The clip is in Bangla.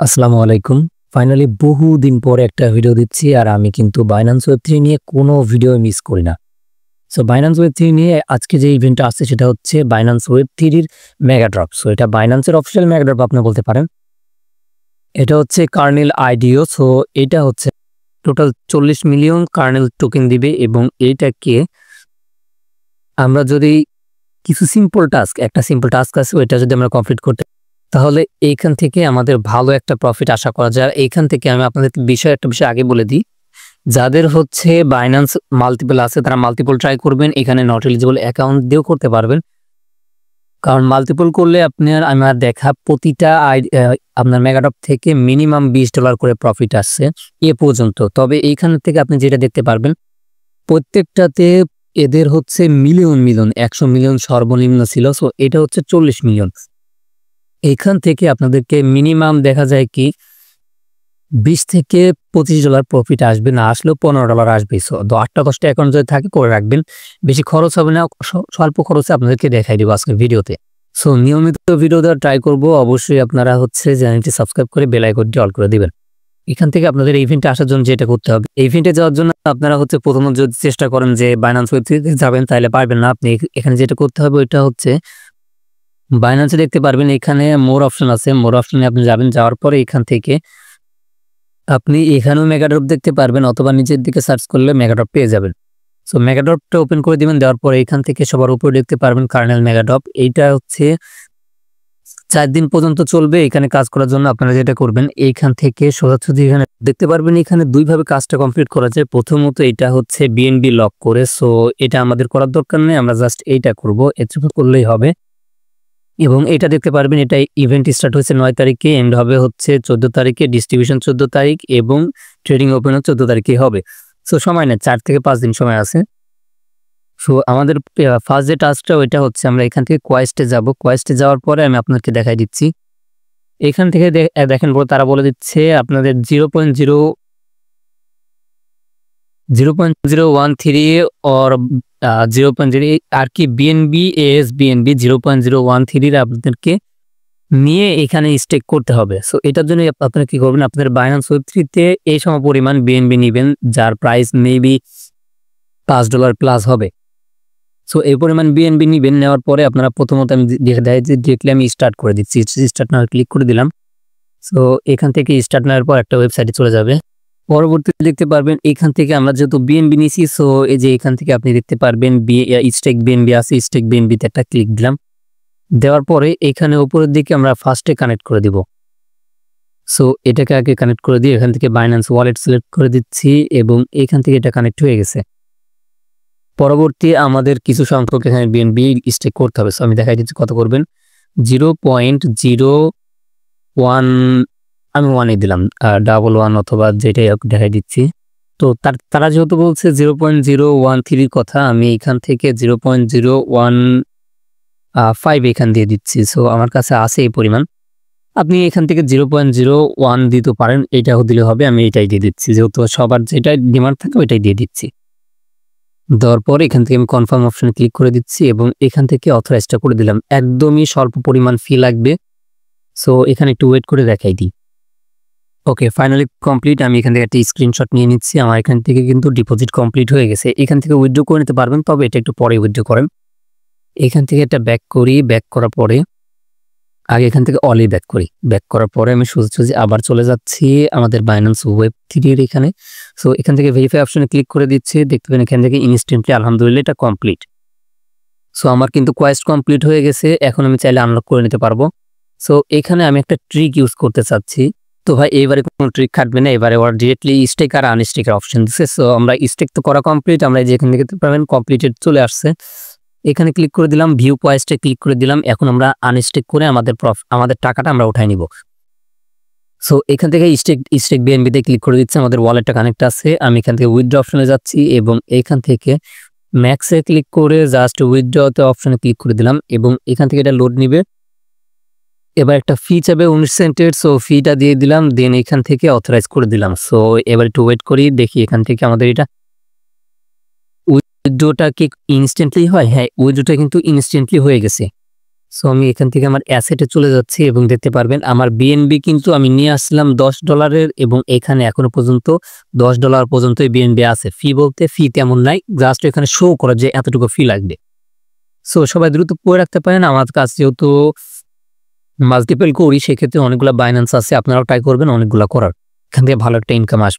আসসালামু আলাইকুম। ফাইনালি বহুদিন পরে একটা ভিডিও দিচ্ছি আর আমি কিন্তু Binance Web3 নিয়ে কোনো ভিডিও মিস করি না। সো Binance Web3 নিয়ে আজকে যে ইভেন্টটা আসছে সেটা হচ্ছে Binance Web3 এর মেগা ড্রপ। সো এটা Binance এর অফিসিয়াল মেগা ড্রপ আপনি বলতে পারেন। এটা হচ্ছে কার্নেল আইডিও। সো এটা হচ্ছে টোটাল 40 মিলিয়ন কার্নেল টোকেন দিবে এবং এইটাকে আমরা যদি কিছু একটা সিম্পল টাস্ক আছে ওইটা যদি আমরা কমপ্লিট করতে তাহলে এইখান থেকে আমাদের ভালো একটা প্রফিট আশা করা যায়। এইখান থেকে আমি আপনাদের একটা বিষয় আগে বলে দিই, যাদের হচ্ছে Binance মাল্টিপল আছে তারা মাল্টিপল ট্রাই করবেন। এখানে নট এলিজিবল অ্যাকাউন্ট দিয়েও করতে পারবেন, কারণ মাল্টিপল করলে আমার দেখা প্রতিটা আপনার মেগাডপ থেকে মিনিমাম $20 করে প্রফিট আসছে এ পর্যন্ত। তবে এইখান থেকে আপনি যেটা দেখতে পারবেন প্রত্যেকটাতে এদের হচ্ছে মিলিয়ন 100 মিলিয়ন সর্বনিম্ন ছিল। সো এটা হচ্ছে 40 মিলিয়ন। এখান থেকে আপনাদেরকে মিনিমাম দেখা যায় কি 20 থেকে $25 প্রফিট আসবে, না আসলেও $15 আসবে। সো 8টা-10টা অ্যাকাউন্ট যদি থাকে করে রাখবেন, বেশি খরচ হবে না, স্বল্প খরচে আপনাদেরকে দেখাই দিব আজকের ভিডিওতে। সো নিয়মিত ভিডিও দেওয়ার ট্রাই করব। অবশ্যই আপনারা হচ্ছে চ্যানেলটি সাবস্ক্রাইব করে বেল আইকনটি অল করে দিবেন। এখান থেকে আপনাদের এই ইভেন্টে আসার জন্য যেটা করতে হবে, এই ইভেন্টে যাওয়ার জন্য আপনারা হচ্ছে প্রথমত যদি চেষ্টা করেন যে Binance Web3 তে যাবেন তাহলে পারবেন না। আপনি এখানে যেটা করতে হবে ওইটা হচ্ছে Binance দেখতে পারবেন এখানে মোর অপশন আছে, মোর অপশনে আপনি যাবেন। যাওয়ার পরে এখান থেকে আপনি এখানেও মেগাড্রপ দেখতে পারবেন অথবা নিচের দিকে সার্চ করলে মেগাড্রপ পেয়ে যাবেন। সো মেগাড্রপটা ওপেন করে দিবেন। দেওয়ার পরে এখান থেকে সবার উপরে দেখতে পারবেন কার্নেল মেগাড্রপ। এইটা হচ্ছে 4 দিন পর্যন্ত চলবে। এখানে কাজ করার জন্য আপনারা যেটা করবেন এইখান থেকে সোজাসুজি এখানে দেখতে পারবেন এখানে দুইভাবে কাজটা কমপ্লিট করা যায়। প্রথমত এটা হচ্ছে বিএনবি লক করে। সো এটা আমাদের করার দরকার নেই, আমরা জাস্ট এইটা করব, এটুকু করলেই হবে। এবং এটা দেখতে পারবেন এটা ইভেন্ট স্টার্ট হয়েছে 9 তারিখে, এন্ড হবে হচ্ছে 14 তারিখে, ডিস্ট্রিবিউশন 14 তারিখ এবং ট্রেডিং ওপেন 14 তারিখে হবে। সো সময় নেই, 4 থেকে 5 দিন সময় আছে। সো আমাদের ফার্স্ট যে টাস্কটা ওইটা হচ্ছে আমরা এখান থেকে কোয়েস্টে যাব। কোয়েস্টে যাওয়ার পরে আমি আপনাকে দেখাই দিচ্ছি। এখান থেকে দেখেন তারা বলে দিচ্ছে আপনাদের 0.013 or 0.0 আর কি বিএনবি বিএনবি 0.013 আপনাদেরকে নিয়ে এখানে স্টেক করতে হবে। সো এটার জন্য আপনারা কি করবেন, আপনাদের Binance Web3 তে এই সম পরিমাণ বিএনবি নেবেন যার প্রাইস মেবি $5 প্লাস হবে। সো এই পরিমাণ বিএনবি নেবেন। নেওয়ার পরে আপনারা প্রথমত আমি দেখলে আমি স্টার্ট করে দিচ্ছি। স্টার্ট নাও ক্লিক করে দিলাম। সো এখান থেকে স্টার্ট নেওয়ার পর একটা ওয়েবসাইটে চলে যাবে। পরবর্তীতে দেখতে পারবেন এখান থেকে আমরা যেহেতু বিএনবি নিয়েছি, সো এই যে এখান থেকে আপনি দেখতে পারবেন স্টেক বিএনবি আছে, স্টেক বিএনবিতে একটা ক্লিক দিলাম। দেওয়ার পরে এখানে উপরের দিকে আমরা ফার্স্টে কানেক্ট করে দিব। সো এটাকে আগে কানেক্ট করে দিয়ে এখান থেকে Binance ওয়ালেট সিলেক্ট করে দিচ্ছি এবং এখান থেকে এটা কানেক্ট হয়ে গেছে। পরবর্তী আমাদের কিছু সংখ্যক এখানে বিএনবি স্টেক করতে হবে। সো আমি দেখাই দিচ্ছি কত করবেন। 0.01 আমি 1 দিলাম, 11 অথবা যেটাই দেখাই দিচ্ছি। তো তারা যেহেতু বলছে 0.013 কথা, আমি এখান থেকে 0.015 এখান দিয়ে দিচ্ছি। সো আমার কাছে আছে এই পরিমাণ। আপনি এখান থেকে 0.01 দিতে পারেন, এইটাও দিলে হবে। আমি এটাই দিয়ে দিচ্ছি, যেহেতু সবার যেটা ডিমান্ড থাকে ওইটাই দিয়ে দিচ্ছি। দেওয়ার পর এখান থেকে আমি কনফার্ম অপশনে ক্লিক করে দিচ্ছি এবং এখান থেকে অথরাইজটা করে দিলাম। একদমই স্বল্প পরিমাণ ফি লাগবে। সো এখানে একটু ওয়েট করে দেখাই দিই। ওকে, ফাইনালি কমপ্লিট। আমি এখান থেকে একটা স্ক্রিনশট নিয়ে নিচ্ছি। আমার এখান থেকে কিন্তু ডিপোজিট কমপ্লিট হয়ে গেছে। এখান থেকে উইথড্র করে নিতে পারবেন, তবে এটা একটু পরে উইথড্র করেন। এখান থেকে এটা ব্যাক করি। ব্যাক করার পরে আগে এখান থেকে অলি ব্যাক করি। ব্যাক করার পরে আমি সোজাসুজি আবার চলে যাচ্ছি আমাদের Binance Web3 এর এখানে। সো এখান থেকে ভেরিফাই অপশনে ক্লিক করে দিচ্ছি। দেখতে পাবেন এখান থেকে ইনস্ট্যান্টলি আলহামদুলিল্লাহ এটা কমপ্লিট। সো আমার কিন্তু কোয়েস্ট কমপ্লিট হয়ে গেছে। এখন আমি চাইলে আনলক করে নিতে পারবো। সো এখানে আমি একটা ট্রিক ইউজ করতে চাচ্ছি। তো ভাই এবারে কোনো ট্রিক খাটবে না, এবারে ওরা ডিরেক্টলি স্টেক আর আনস্টেকের অপশন দিচ্ছে। সো আমরা স্টেক তো করা কমপ্লিট, আমরা যেখান থেকে পাবেন কমপ্লিটেড চলে আসছে। এখানে ক্লিক করে দিলাম, ভিউ কোয়েস্টে ক্লিক করে দিলাম। এখন আমরা আনস্টেক করে আমাদের টাকাটা আমরা উঠাই নিব। সো এখান থেকে স্টেক বিএনবিতে ক্লিক করে দিচ্ছে। আমাদের ওয়ালেটটা কানেক্ট আছে। আমি এখান থেকে উইথড্র অপশনে যাচ্ছি এবং এখান থেকে ম্যাক্সে ক্লিক করে জাস্ট উইথড্রতে অপশনে ক্লিক করে দিলাম এবং এখান থেকে এটা লোড নিবে। এবার একটা ফি চাবে 19 সেন্টের। সো ফিটা দিয়ে দিলাম, দেন এখান থেকে অথরাইজ করে দিলাম। সো এবার একটু ওয়েট করি, দেখি এখান থেকে আমাদের এটা উইথড্রটা কি ইনস্ট্যান্টলি হয়। হ্যাঁ, উইথড্রটা কিন্তু ইনস্ট্যান্টলি হয়ে গেছে। সো আমি এখান থেকে আমার অ্যাসেটে চলে যাচ্ছি এবং দেখতে পারবেন আমার বিএনবি কিন্তু আমি নিয়ে আসলাম $10 এবং এখানে এখনো পর্যন্ত $10 পর্যন্তই বিএনবি আছে। ফি বলতে ফি তেমন নাই, জাস্ট এখানে শো করে যে এতটুকু ফি লাগবে। সো সবাই দ্রুত করে রাখতে পারেন। আমার কাছে যেহেতু মাল্টিপল করি সেক্ষেত্রে অনেকগুলো বাইন্যান্স আছে, আপনারাও ট্রাই করবেন অনেকগুলো করার, এখান থেকে ভালো একটা ইনকাম আসবে।